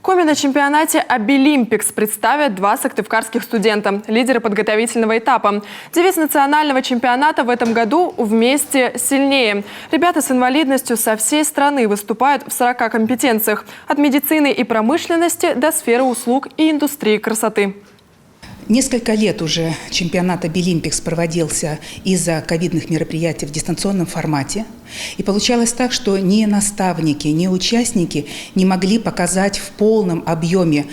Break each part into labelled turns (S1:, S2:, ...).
S1: Коми на чемпионате «Обилимпикс» представят два сыктывкарских студента, лидеры подготовительного этапа. Девиз национального чемпионата в этом году «Вместе сильнее». Ребята с инвалидностью со всей страны выступают в 40 компетенциях. От медицины и промышленности до сферы услуг и индустрии красоты.
S2: Несколько лет уже чемпионат «Обилимпикс» проводился из-за ковидных мероприятий в дистанционном формате. И получалось так, что ни наставники, ни участники не могли показать в полном объеме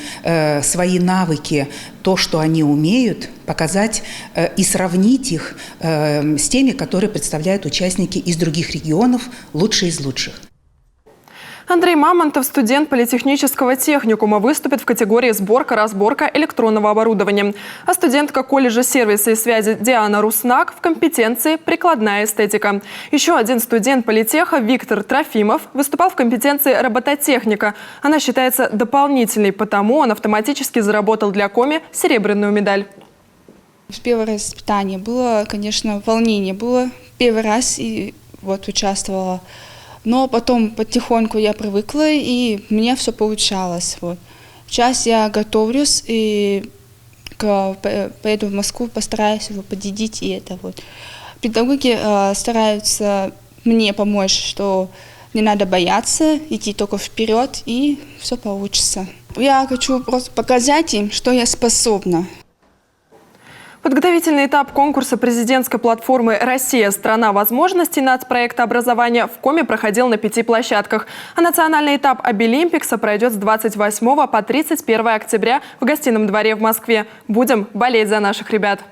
S2: свои навыки, то, что они умеют, показать и сравнить их с теми, которые представляют участники из других регионов, лучшие из лучших.
S1: Андрей Мамонтов, студент политехнического техникума, выступит в категории «Сборка-разборка электронного оборудования». А студентка колледжа сервиса и связи Диана Руснак в компетенции «Прикладная эстетика». Еще один студент политеха Виктор Трофимов выступал в компетенции «Робототехника». Она считается дополнительной, потому он автоматически заработал для Коми серебряную медаль.
S3: В первое испытание было, конечно, волнение. Было первый раз и вот участвовала. Но потом потихоньку я привыкла, и мне все получалось. Вот. Сейчас я готовлюсь и поеду в Москву, постараюсь его победить. И это вот. Педагоги стараются мне помочь, что не надо бояться, идти только вперед, и все получится. Я хочу просто показать им, что я способна.
S1: Подготовительный этап конкурса президентской платформы «Россия. Страна возможностей» нацпроекта образования в Коми проходил на 5 площадках. А национальный этап «Обилимпикса» пройдет с 28 по 31 октября в Гостином дворе в Москве. Будем болеть за наших ребят.